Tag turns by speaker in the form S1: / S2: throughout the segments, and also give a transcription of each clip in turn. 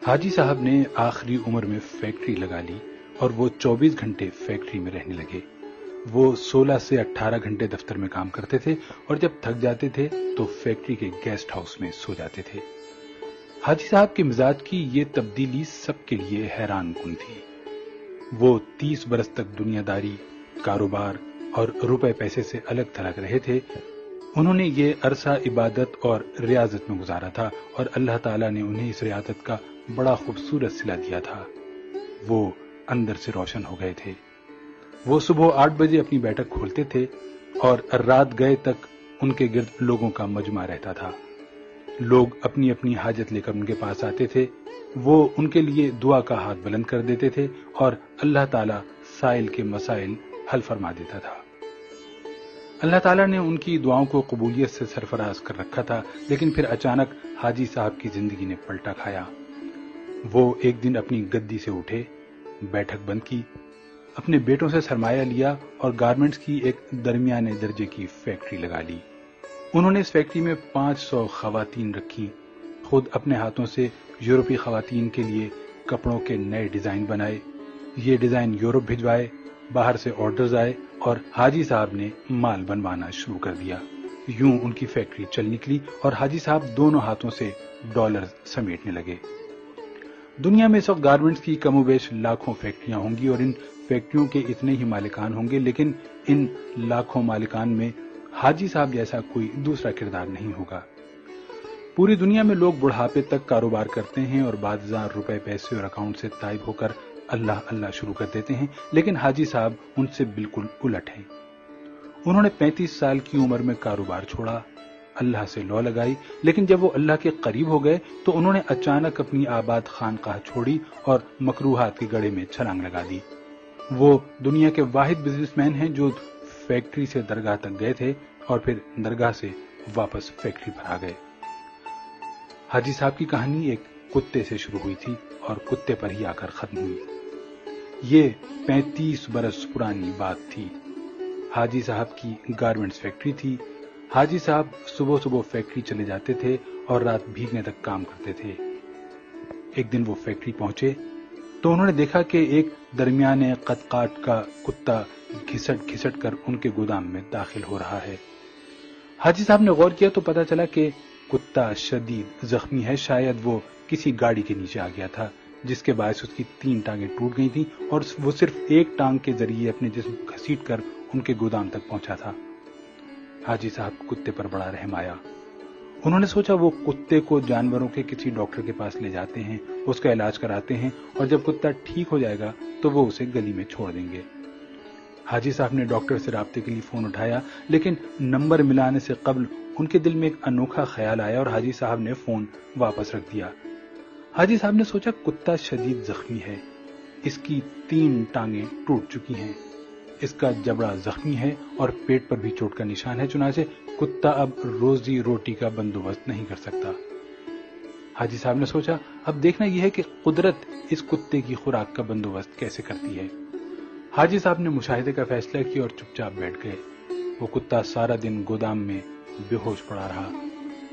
S1: हाजी साहब ने आखिरी उम्र में फैक्ट्री लगा ली और वो 24 घंटे फैक्ट्री में रहने लगे। वो 16 से 18 घंटे दफ्तर में काम करते थे और जब थक जाते थे तो फैक्ट्री के गेस्ट हाउस में सो जाते थे। हाजी साहब के मिजाज की ये तब्दीली सबके लिए हैरान कुन थी। वो 30 बरस तक दुनियादारी, कारोबार और रुपए पैसे से अलग थलग रहे थे। उन्होंने ये अरसा इबादत और रियाजत में गुजारा था और अल्लाह ताला ने उन्हें इस रियाजत का बड़ा खूबसूरत सिला दिया था। वो अंदर से रोशन हो गए थे। वो सुबह 8 बजे अपनी बैठक खोलते थे और रात गए तक उनके गिर्द लोगों का मजमा रहता था। लोग अपनी अपनी हाजत लेकर उनके पास आते थे। वो उनके लिए दुआ का हाथ बुलंद कर देते थे और अल्लाह ताला साइल के मसाइल हल फरमा देता था। अल्लाह ताला ने उनकी दुआओं को कबूलियत से सरफराज कर रखा था, लेकिन फिर अचानक हाजी साहब की जिंदगी ने पलटा खाया। वो एक दिन अपनी गद्दी से उठे, बैठक बंद की, अपने बेटों से सरमाया लिया और गारमेंट्स की एक दरमियाने दर्जे की फैक्ट्री लगा ली। उन्होंने इस फैक्ट्री में 500 खवातीन रखी। खुद अपने हाथों से यूरोपीय खवातीन के लिए कपड़ों के नए डिजाइन बनाए। ये डिजाइन यूरोप भिजवाए, बाहर से ऑर्डर्स आए और हाजी साहब ने माल बनवाना शुरू कर दिया। यूं उनकी फैक्ट्री चल निकली और हाजी साहब दोनों हाथों से डॉलर समेटने लगे। दुनिया में इस वक्त गारमेंट्स की कमोबेश लाखों फैक्ट्रियां होंगी और इन फैक्ट्रियों के इतने ही मालिकान होंगे, लेकिन इन लाखों मालिकान में हाजी साहब जैसा कोई दूसरा किरदार नहीं होगा। पूरी दुनिया में लोग बुढ़ापे तक कारोबार करते हैं और बाज़ार रुपए पैसे और अकाउंट से ताइब होकर अल्लाह अल्लाह शुरू कर देते हैं, लेकिन हाजी साहब उनसे बिल्कुल उलट हैं। उन्होंने 35 साल की उम्र में कारोबार छोड़ा, अल्लाह से लौ लगाई, लेकिन जब वो अल्लाह के करीब हो गए तो उन्होंने अचानक अपनी आबाद खानकाह छोड़ी और मकरूहात के गड़े में छलांग लगा दी। वो दुनिया के वाहिद बिजनेसमैन हैं जो फैक्ट्री से दरगाह तक गए थे और फिर दरगाह से वापस फैक्ट्री पर आ गए। हाजी साहब की कहानी एक कुत्ते से शुरू हुई थी और कुत्ते पर ही आकर खत्म हुई। ये 35 बरस पुरानी बात थी। हाजी साहब की गारमेंट्स फैक्ट्री थी। हाजी साहब सुबह सुबह फैक्ट्री चले जाते थे और रात भीगने तक काम करते थे। एक दिन वो फैक्ट्री पहुंचे तो उन्होंने देखा कि एक दरमियाने कद-काट का कुत्ता घिसट घिसट कर उनके गोदाम में दाखिल हो रहा है। हाजी साहब ने गौर किया तो पता चला कि कुत्ता शदीद जख्मी है। शायद वो किसी गाड़ी के नीचे आ गया था, जिसके बायस उसकी 3 टांगें टूट गई थी और वो सिर्फ एक टांग के जरिए अपने जिस्म को घसीट कर उनके गोदाम तक पहुंचा था। हाजी साहब कुत्ते पर बड़ा रहम आया। उन्होंने सोचा वो कुत्ते को जानवरों के किसी डॉक्टर के पास ले जाते हैं, उसका इलाज कराते हैं और जब कुत्ता ठीक हो जाएगा तो वो उसे गली में छोड़ देंगे। हाजी साहब ने डॉक्टर से राब्ते के लिए फोन उठाया, लेकिन नंबर मिलाने से कबल उनके दिल में एक अनोखा ख्याल आया और हाजी साहब ने फोन वापस रख दिया। हाजी साहब ने सोचा कुत्ता शदीद जख्मी है, इसकी 3 टांगें टूट चुकी हैं, इसका जबड़ा जख्मी है और पेट पर भी चोट का निशान है, चुनाचे कुत्ता अब रोजी रोटी का बंदोबस्त नहीं कर सकता। हाजी साहब ने सोचा अब देखना यह है कि कुदरत इस कुत्ते की खुराक का बंदोबस्त कैसे करती है। हाजी साहब ने मुशाहिदे का फैसला किया और चुपचाप बैठ गए। वो कुत्ता सारा दिन गोदाम में बेहोश पड़ा रहा।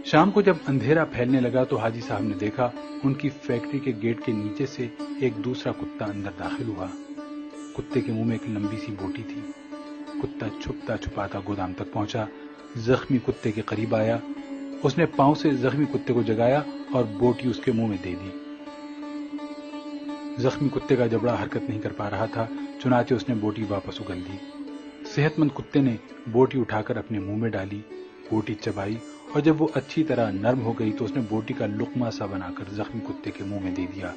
S1: शाम को जब अंधेरा फैलने लगा तो हाजी साहब ने देखा उनकी फैक्ट्री के गेट के नीचे से एक दूसरा कुत्ता अंदर दाखिल हुआ। कुत्ते के मुंह में एक लंबी सी बोटी थी। कुत्ता छुपता छुपाता गोदाम तक पहुंचा, जख्मी कुत्ते के करीब आया। उसने पांव से जख्मी कुत्ते को जगाया और बोटी उसके मुंह में दे दी। जख्मी कुत्ते का जबड़ा हरकत नहीं कर पा रहा था, चुनाचे उसने बोटी वापस उगल दी। सेहतमंद कुत्ते ने बोटी उठाकर अपने मुंह में डाली, बोटी चबाई और जब वो अच्छी तरह नरम हो गई तो उसने बोटी का लुकमा सा बनाकर जख्मी कुत्ते के मुंह में दे दिया।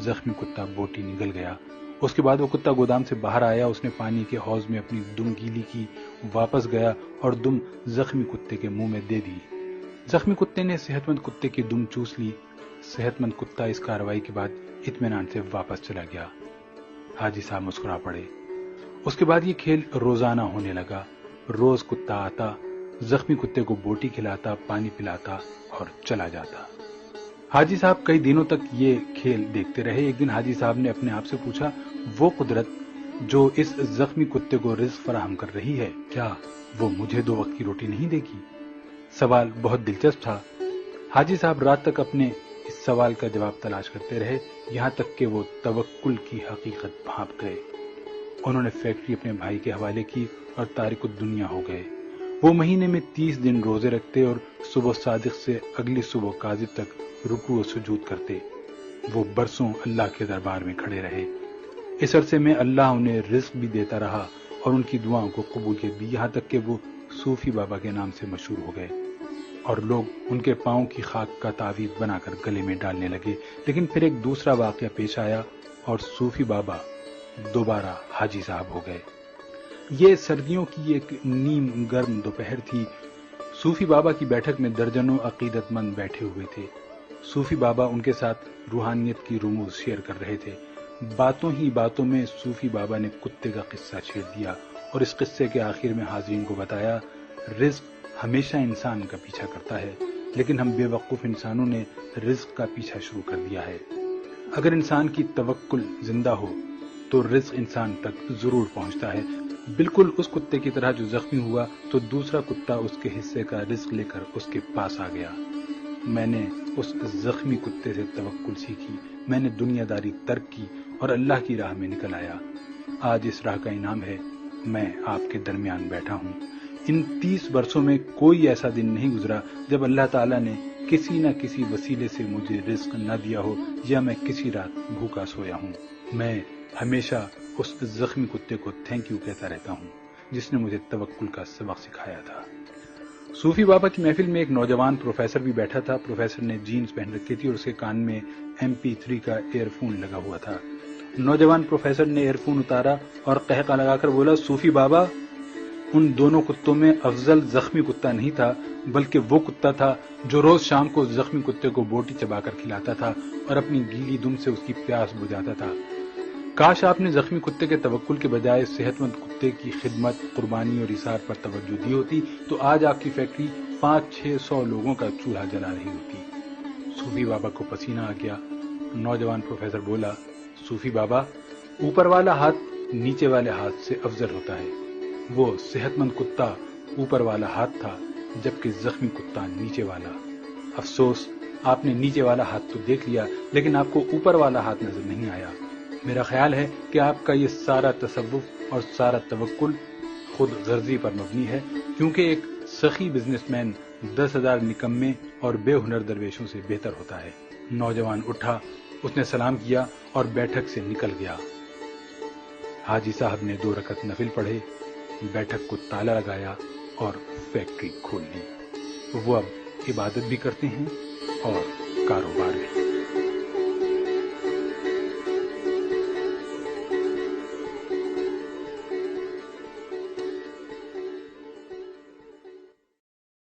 S1: जख्मी कुत्ता बोटी निगल गया। उसके बाद वो कुत्ता गोदाम से बाहर आया, उसने पानी के हौज में अपनी दुम गीली की, वापस गया और दुम जख्मी कुत्ते के मुंह में दे दी। जख्मी कुत्ते ने सेहतमंद कुत्ते की दुम चूस ली। सेहतमंद कुत्ता इस कार्रवाई के बाद इत्मीनान से वापस चला गया। हाजी साहब मुस्कुरा पड़े। उसके बाद ये खेल रोजाना होने लगा। रोज कुत्ता आता, जख्मी कुत्ते को बोटी खिलाता, पानी पिलाता और चला जाता। हाजी साहब कई दिनों तक ये खेल देखते रहे। एक दिन हाजी साहब ने अपने आप से पूछा, वो कुदरत जो इस जख्मी कुत्ते को रिज़्क फराहम कर रही है, क्या वो मुझे 2 वक्त की रोटी नहीं देगी? सवाल बहुत दिलचस्प था। हाजी साहब रात तक अपने اس سوال کا جواب تلاش کرتے رہے یہاں تک کہ وہ توکل کی حقیقت بھانپ گئے۔ انہوں نے فیکٹری اپنے بھائی کے حوالے کی اور تارک الدنیا ہو گئے۔ وہ مہینے میں 30 دن روزے رکھتے اور صبح صادق سے اگلی صبح کاذب تک رکوع و سجود کرتے۔ وہ برسوں اللہ کے دربار میں کھڑے رہے۔ اس عرصے میں اللہ انہیں رزق بھی دیتا رہا اور ان کی دعاؤں کو قبولیت بھی، یہاں تک کہ وہ صوفی بابا کے نام سے مشہور ہو گئے اور لوگ ان کے پاؤں کی خاک کا تعویذ بنا کر گلے میں ڈالنے لگے۔ لیکن پھر ایک دوسرا واقعہ پیش آیا اور صوفی بابا دوبارہ حاجی صاحب ہو گئے۔ یہ سردیوں کی ایک نیم گرم دوپہر تھی۔ صوفی بابا کی بیٹھک میں درجنوں عقیدت مند بیٹھے ہوئے تھے۔ صوفی بابا ان کے ساتھ روحانیت کی رموز شیئر کر رہے تھے۔ باتوں ہی باتوں میں صوفی بابا نے کتے کا قصہ چھیڑ دیا اور اس قصے کے آخر میں حاضرین کو بتایا، رزق ہمیشہ انسان کا پیچھا کرتا ہے، لیکن ہم بے وقوف انسانوں نے رزق کا پیچھا شروع کر دیا ہے۔ اگر انسان کی توکل زندہ ہو تو رزق انسان تک ضرور پہنچتا ہے، بالکل اس کتے کی طرح جو زخمی ہوا تو دوسرا کتا اس کے حصے کا رزق لے کر اس کے پاس آ گیا۔ میں نے اس زخمی کتے سے توکل سیکھی، میں نے دنیا داری ترک کی اور اللہ کی راہ میں نکل آیا۔ آج اس راہ کا انعام ہے، میں آپ کے درمیان بیٹھا ہوں۔ ان 30 برسوں میں کوئی ایسا دن نہیں گزرا جب اللہ تعالیٰ نے کسی نہ کسی وسیلے سے مجھے رزق نہ دیا ہو یا میں کسی رات بھوکا سویا ہوں۔ میں ہمیشہ اس زخمی کتے کو تھینک یو کہتا رہتا ہوں جس نے مجھے توکل کا سبق سکھایا تھا۔ صوفی بابا کی محفل میں ایک نوجوان پروفیسر بھی بیٹھا تھا۔ پروفیسر نے جینز پہن رکھی تھی اور اس کے کان میں MP3 کا ایئر فون لگا ہوا تھا۔ نوجوان پروفیسر نے ایئر فون اتارا اور قہقہ لگا کر بولا، صوفی بابا، ان دونوں کتوں میں افضل زخمی کتا نہیں تھا بلکہ وہ کتا تھا جو روز شام کو زخمی کتے کو بوٹی چبا کر کھلاتا تھا اور اپنی گیلی دم سے اس کی پیاس بجھاتا تھا۔ کاش آپ نے زخمی کتے کے توکل کے بجائے صحت مند کتے کی خدمت، قربانی اور ایثار پر توجہ دی ہوتی تو آج آپ کی فیکٹری 500-600 لوگوں کا چولہا جلا رہی ہوتی۔ صوفی بابا کو پسینہ آ گیا۔ نوجوان پروفیسر بولا، صوفی بابا، اوپر والا ہاتھ نیچے والے ہاتھ سے افضل ہوتا ہے۔ وہ صحت مند کتا اوپر والا ہاتھ تھا جبکہ زخمی کتا نیچے والا۔ افسوس، آپ نے نیچے والا ہاتھ تو دیکھ لیا لیکن آپ کو اوپر والا ہاتھ نظر نہیں آیا۔ میرا خیال ہے کہ آپ کا یہ سارا تصوف اور سارا توکل خود غرضی پر مبنی ہے، کیونکہ ایک سخی بزنس مین 10,000 نکمے اور بے ہنر درویشوں سے بہتر ہوتا ہے۔ نوجوان اٹھا، اس نے سلام کیا اور بیٹھک سے نکل گیا۔ حاجی صاحب نے 2 رکعت نفل پڑھے، بیٹھک کو تالا لگایا اور فیکٹری کھول لی۔ وہ اب عبادت بھی کرتے ہیں اور کاروبار بھی۔